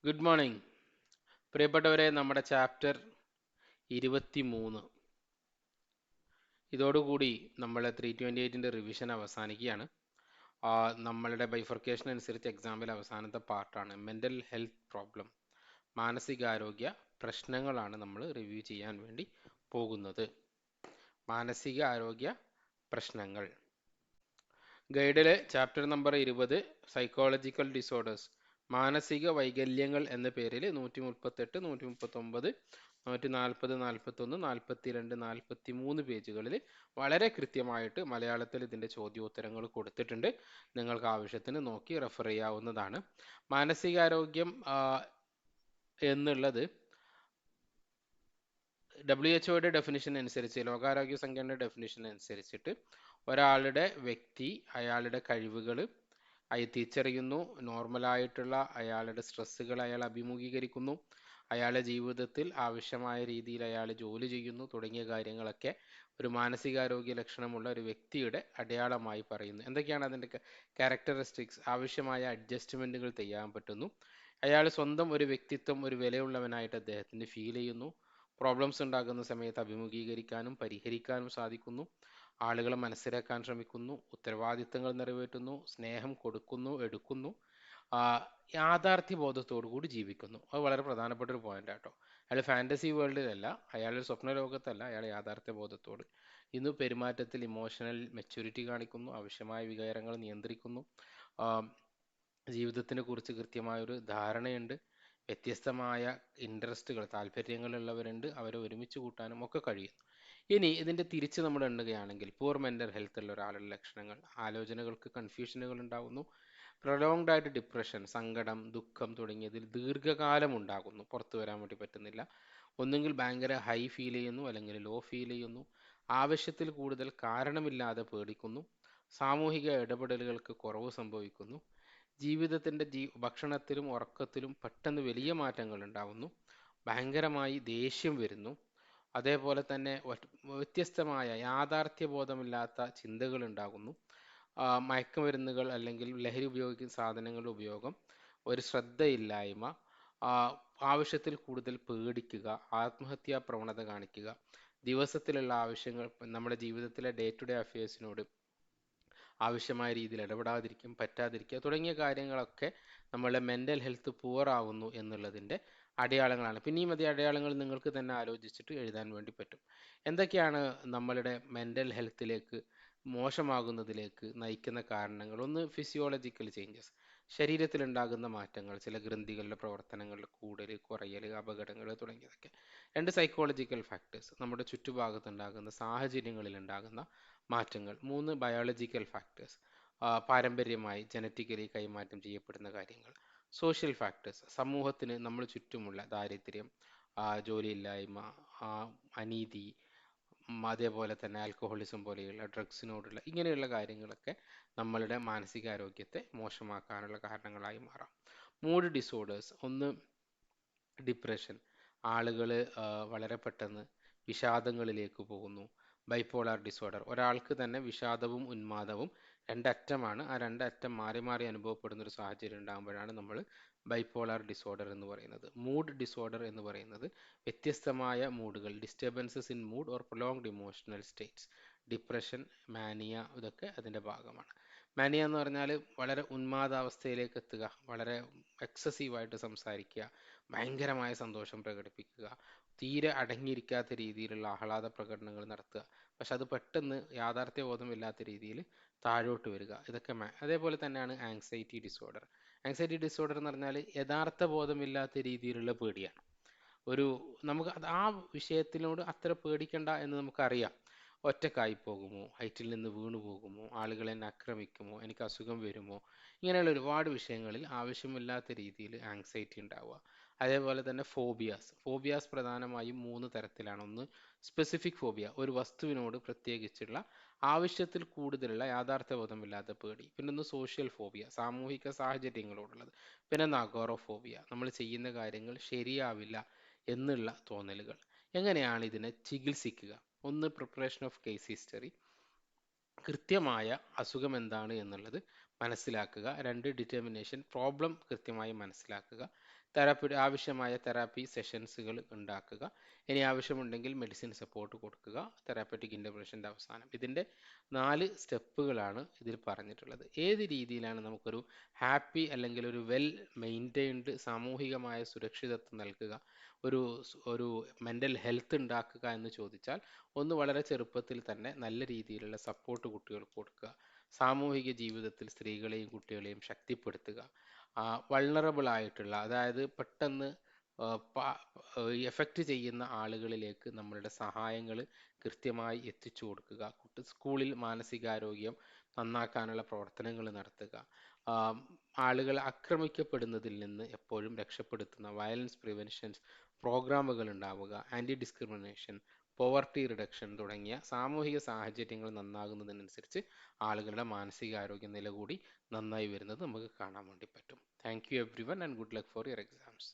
Good morning പ്രിയപ്പെട്ടവരെ. നമ്മുടെ chapter 23 ഇതോടുകൂടി നമ്മൾ 328-ൻ്റെ റിവിഷൻ അവസാനിക്കുകയാണ്. നമ്മളുടെ ബൈഫർക്കേഷൻ അനുസരിച്ച് എക്സാമിൽ അവസാനത്തെ പാർട്ടാണ് മെൻ്റൽ ഹെൽത്ത് പ്രോബ്ലം. മാനസികാരോഗ്യ പ്രശ്നങ്ങളാണ് നമ്മൾ റിവ്യൂ ചെയ്യാൻ വേണ്ടി പോകുന്നത്. മാനസിക ആരോഗ്യ പ്രശ്നങ്ങൾ ഗൈഡിലെ ചാപ്റ്റർ നമ്പർ 20 സൈക്കോളജിക്കൽ ഡിസോർഡേഴ്സ്, മാനസിക വൈകല്യങ്ങൾ എന്ന പേരിൽ 138, 139, 140, 41, 42, 43 പേജുകളിൽ വളരെ കൃത്യമായിട്ട് മലയാളത്തിൽ ഇതിൻ്റെ ചോദ്യോത്തരങ്ങൾ കൊടുത്തിട്ടുണ്ട്. നിങ്ങൾക്ക് ആവശ്യത്തിന് നോക്കി റെഫർ ചെയ്യാവുന്നതാണ്. മാനസികാരോഗ്യം എന്നുള്ളത് WHO ഡെഫിനിഷൻ അനുസരിച്ച്, ലോകാരോഗ്യ സംഘടനയുടെ ഡെഫിനിഷൻ അനുസരിച്ചിട്ട് ഒരാളുടെ വ്യക്തി അയാളുടെ കഴിവുകൾ തിരിച്ചറിയുന്നു, നോർമലായിട്ടുള്ള അയാളുടെ സ്ട്രെസ്സുകൾ അയാൾ അഭിമുഖീകരിക്കുന്നു, അയാളുടെ ജീവിതത്തിൽ ആവശ്യമായ രീതിയിൽ അയാൾ ജോലി ചെയ്യുന്നു തുടങ്ങിയ കാര്യങ്ങളൊക്കെ ഒരു മാനസികാരോഗ്യ ലക്ഷണമുള്ള ഒരു വ്യക്തിയുടെ അടയാളമായി പറയുന്നു. എന്തൊക്കെയാണ് അതിൻ്റെ ക്യാരക്ടറിസ്റ്റിക്സ്? ആവശ്യമായ അഡ്ജസ്റ്റ്മെൻറ്റുകൾ ചെയ്യാൻ പറ്റുന്നു, അയാൾ സ്വന്തം ഒരു വ്യക്തിത്വം ഒരു വിലയുള്ളവനായിട്ട് അദ്ദേഹത്തിന് ഫീൽ ചെയ്യുന്നു, പ്രോബ്ലംസ് ഉണ്ടാകുന്ന സമയത്ത് അഭിമുഖീകരിക്കാനും പരിഹരിക്കാനും സാധിക്കുന്നു, ആളുകളെ മനസ്സിലാക്കാൻ ശ്രമിക്കുന്നു, ഉത്തരവാദിത്തങ്ങൾ നിറവേറ്റുന്നു, സ്നേഹം കൊടുക്കുന്നു, എടുക്കുന്നു, യാഥാർത്ഥ്യബോധത്തോടു കൂടി ജീവിക്കുന്നു. അത് വളരെ പ്രധാനപ്പെട്ട ഒരു പോയിന്റ് ആട്ടോ. അയാൾ ഫാൻറ്റസി വേൾഡിലല്ല, അയാൾ സ്വപ്ന ലോകത്തല്ല, അയാൾ യാഥാർത്ഥ്യബോധത്തോട് ഇന്ന് പെരുമാറ്റത്തിൽ ഇമോഷണൽ മെച്യൂരിറ്റി കാണിക്കുന്നു, ആവശ്യമായ വികാരങ്ങൾ നിയന്ത്രിക്കുന്നു, ജീവിതത്തിനെ കുറിച്ച് കൃത്യമായൊരു ധാരണയുണ്ട്, വ്യത്യസ്തമായ ഇൻട്രസ്റ്റുകൾ താല്പര്യങ്ങളുള്ളവരുണ്ട്, അവരെ ഒരുമിച്ച് കൂട്ടാനും ഒക്കെ കഴിയുന്നു. ഇനി ഇതിൻ്റെ തിരിച്ച് നമ്മൾ എണ്ണുകയാണെങ്കിൽ പൂർ മെൻ്റൽ ഹെൽത്ത് ഉള്ള ഒരാളുടെ ലക്ഷണങ്ങൾ: ആലോചനകൾക്ക് കൺഫ്യൂഷനുകൾ ഉണ്ടാകുന്നു, പ്രൊലോങ്ഡ് ആയിട്ട് ഡിപ്രഷൻ, സങ്കടം, ദുഃഖം തുടങ്ങിയതിൽ ദീർഘകാലം ഉണ്ടാകുന്നു, പുറത്തു വരാൻ വേണ്ടി പറ്റുന്നില്ല, ഒന്നുകിൽ ഭയങ്കര ഹൈ ഫീൽ ചെയ്യുന്നു അല്ലെങ്കിൽ ലോ ഫീൽ ചെയ്യുന്നു, ആവശ്യത്തിൽ കൂടുതൽ കാരണമില്ലാതെ പേടിക്കുന്നു, സാമൂഹിക ഇടപെടലുകൾക്ക് കുറവ് സംഭവിക്കുന്നു, ജീവിതത്തിൻ്റെ ഭക്ഷണത്തിലും ഉറക്കത്തിലും പെട്ടെന്ന് വലിയ മാറ്റങ്ങൾ ഉണ്ടാകുന്നു, ഭയങ്കരമായി ദേഷ്യം വരുന്നു, അതേപോലെ തന്നെ വ്യത്യസ്തമായ യാഥാർത്ഥ്യബോധമില്ലാത്ത ചിന്തകൾ ഉണ്ടാകുന്നു, മയക്കുമരുന്നുകൾ അല്ലെങ്കിൽ ലഹരി ഉപയോഗിക്കുന്ന സാധനങ്ങളുടെ ഉപയോഗം, ഒരു ശ്രദ്ധയില്ലായ്മ, ആവശ്യത്തിൽ കൂടുതൽ പേടിക്കുക, ആത്മഹത്യാ പ്രവണത കാണിക്കുക, ദിവസത്തിലുള്ള ആവശ്യങ്ങൾ നമ്മുടെ ജീവിതത്തിലെ ഡേ ടു ഡേ അഫയേഴ്സിനോട് ആവശ്യമായ രീതിയിൽ ഇടപെടാതിരിക്കും, പറ്റാതിരിക്കുക തുടങ്ങിയ കാര്യങ്ങളൊക്കെ നമ്മളുടെ മെൻ്റൽ ഹെൽത്ത് പുവർ ആവുന്നു എന്നുള്ളതിൻ്റെ അടയാളങ്ങളാണ്. പിന്നെയും അതേ അടയാളങ്ങൾ നിങ്ങൾക്ക് തന്നെ ആലോചിച്ചിട്ട് എഴുതാൻ വേണ്ടി പറ്റും. എന്തൊക്കെയാണ് നമ്മളുടെ മെൻ്റൽ ഹെൽത്തിലേക്ക് മോശമാകുന്നതിലേക്ക് നയിക്കുന്ന കാരണങ്ങൾ? ഒന്ന്, ഫിസിയോളജിക്കൽ ചേഞ്ചസ്, ശരീരത്തിലുണ്ടാകുന്ന മാറ്റങ്ങൾ, ചില ഗ്രന്ഥികളുടെ പ്രവർത്തനങ്ങളുടെ കൂടൽ, കുറയൽ, അപകടങ്ങൾ തുടങ്ങിയതൊക്കെ. രണ്ട്, സൈക്കോളജിക്കൽ ഫാക്ടേഴ്സ്, നമ്മുടെ ചുറ്റുഭാഗത്തുണ്ടാകുന്ന സാഹചര്യങ്ങളിൽ ഉണ്ടാകുന്ന മാറ്റങ്ങൾ. മൂന്ന്, ബയോളജിക്കൽ ഫാക്ടേഴ്സ്, പാരമ്പര്യമായി ജനറ്റിക്കലി കൈമാറ്റം ചെയ്യപ്പെടുന്ന കാര്യങ്ങൾ. സോഷ്യൽ ഫാക്ടേഴ്സ്, സമൂഹത്തിന് നമ്മൾ ചുറ്റുമുള്ള ദാരിദ്ര്യം, ജോലിയില്ലായ്മ, അനീതി, അതേപോലെ തന്നെ ആൽക്കഹോളിസം പോലെയുള്ള ഡ്രഗ്സിനോടുള്ള ഇങ്ങനെയുള്ള കാര്യങ്ങളൊക്കെ നമ്മളുടെ മാനസികാരോഗ്യത്തെ മോശമാക്കാനുള്ള കാരണങ്ങളായി മാറാം. മൂഡ് ഡിസോർഡേഴ്സ്, ഒന്ന് ഡിപ്രഷൻ, ആളുകൾ വളരെ പെട്ടെന്ന് വിഷാദങ്ങളിലേക്ക് പോകുന്നു. ബൈപ്പോളാർ ഡിസോർഡർ, ഒരാൾക്ക് തന്നെ വിഷാദവും ഉന്മാദവും രണ്ടറ്റമാണ്, ആ രണ്ടറ്റം മാറി മാറി അനുഭവപ്പെടുന്ന ഒരു സാഹചര്യം ഉണ്ടാകുമ്പോഴാണ് നമ്മൾ ബൈപ്പോളാർ ഡിസോർഡർ എന്ന് പറയുന്നത്. മൂഡ് ഡിസോർഡർ എന്ന് പറയുന്നത് വ്യത്യസ്തമായ മൂഡുകൾ, disturbances in mood or prolonged emotional states. Depression, mania, ഇതൊക്കെ അതിൻ്റെ ഭാഗമാണ്. മാനിയ എന്ന് പറഞ്ഞാൽ വളരെ ഉന്മാദാവസ്ഥയിലേക്ക് എത്തുക, വളരെ എക്സസീവായിട്ട് സംസാരിക്കുക, ഭയങ്കരമായ സന്തോഷം പ്രകടിപ്പിക്കുക, തീരെ അടങ്ങിയിരിക്കാത്ത രീതിയിലുള്ള ആഹ്ലാദ പ്രകടനങ്ങൾ നടത്തുക, പക്ഷെ അത് പെട്ടെന്ന് യാഥാർത്ഥ്യബോധമില്ലാത്ത രീതിയിൽ താഴോട്ട് വരിക, ഇതൊക്കെ അതേപോലെ തന്നെയാണ് ആങ്സൈറ്റി ഡിസോർഡർ. ആങ്സൈറ്റി ഡിസോർഡർ എന്ന് പറഞ്ഞാൽ യഥാർത്ഥ ബോധമില്ലാത്ത രീതിയിലുള്ള പേടിയാണ്. നമുക്ക് ആ വിഷയത്തിനോട് അത്ര പേടിക്കണ്ട എന്ന് നമുക്കറിയാം. ഒറ്റക്കായി പോകുമോ, ഹൈറ്റിൽ നിന്ന് വീണു പോകുമോ, ആളുകൾ എന്നെ ആക്രമിക്കുമോ, എനിക്ക് അസുഖം വരുമോ, ഇങ്ങനെയുള്ള ഒരുപാട് വിഷയങ്ങളിൽ ആവശ്യമില്ലാത്ത രീതിയിൽ ആങ്സൈറ്റി ഉണ്ടാവുക. അതേപോലെ തന്നെ ഫോബിയാസ് പ്രധാനമായും 3 തരത്തിലാണ്. ഒന്ന്, സ്പെസിഫിക് ഫോബിയ, ഒരു വസ്തുവിനോട് പ്രത്യേകിച്ചുള്ള ആവശ്യത്തിൽ കൂടുതലുള്ള യാഥാർത്ഥ്യബോധമില്ലാത്ത പേടി. പിന്നെ ഒന്ന്, സോഷ്യൽ ഫോബിയ, സാമൂഹിക സാഹചര്യങ്ങളോടുള്ളത്. പിന്നെ അഗോറോഫോബിയ, നമ്മൾ ചെയ്യുന്ന കാര്യങ്ങൾ ശരിയാവില്ല എന്നുള്ള തോന്നലുകൾ. എങ്ങനെയാണ് ഇതിനെ ചികിത്സിക്കുക? ഒന്ന്, പ്രിപ്പറേഷൻ ഓഫ് കേസ് ഹിസ്റ്ററി, കൃത്യമായ അസുഖം എന്താണ് എന്നുള്ളത് മനസ്സിലാക്കുക. 2 ഡിറ്റർമിനേഷൻ, പ്രോബ്ലം കൃത്യമായി മനസ്സിലാക്കുക. ആവശ്യമായ തെറാപ്പി സെഷൻസുകൾ ഉണ്ടാക്കുക. ഇനി ആവശ്യമുണ്ടെങ്കിൽ മെഡിസിൻ സപ്പോർട്ട് കൊടുക്കുക. തെറാപ്പറ്റിക് ഇൻ്റർവെൻഷൻ്റെ അവസാനം. ഇതിൻ്റെ 4 സ്റ്റെപ്പുകളാണ് ഇതിൽ പറഞ്ഞിട്ടുള്ളത്. ഏത് രീതിയിലാണ് നമുക്കൊരു ഹാപ്പി അല്ലെങ്കിൽ ഒരു വെൽ മെയിൻറ്റൈൻഡ് സാമൂഹികമായ സുരക്ഷിതത്വം നൽകുക, ഒരു ഒരു മെൻ്റൽ ഹെൽത്ത് ഉണ്ടാക്കുക എന്ന് ചോദിച്ചാൽ, ഒന്ന് വളരെ ചെറുപ്പത്തിൽ തന്നെ നല്ല രീതിയിലുള്ള സപ്പോർട്ട് കുട്ടികൾക്ക് കൊടുക്കുക. സാമൂഹിക ജീവിതത്തിൽ സ്ത്രീകളെയും കുട്ടികളെയും ശക്തിപ്പെടുത്തുക. വൾണറബിൾ ആയിട്ടുള്ള, അതായത് പെട്ടെന്ന് എഫക്റ്റ് ചെയ്യുന്ന ആളുകളിലേക്ക് നമ്മളുടെ സഹായങ്ങൾ കൃത്യമായി എത്തിച്ചു കൊടുക്കുക. സ്കൂളിൽ മാനസികാരോഗ്യം നന്നാക്കാനുള്ള പ്രവർത്തനങ്ങൾ നടത്തുക. ആളുകൾ ആക്രമിക്കപ്പെടുന്നതിൽ നിന്ന് എപ്പോഴും രക്ഷപ്പെടുത്തുന്ന വയലൻസ് പ്രിവെൻഷൻസ് പ്രോഗ്രാമുകൾ ഉണ്ടാവുക. ആൻറ്റി ഡിസ്ക്രിമിനേഷൻ, പോവർട്ടി റിഡക്ഷൻ തുടങ്ങിയ സാമൂഹിക സാഹചര്യങ്ങൾ നന്നാകുന്നതിനനുസരിച്ച് ആളുകളുടെ മാനസികാരോഗ്യ നില കൂടി നന്നായി വരുന്നത് നമുക്ക് കാണാൻ വേണ്ടി പറ്റും. Thank you every one and good luck for your exams.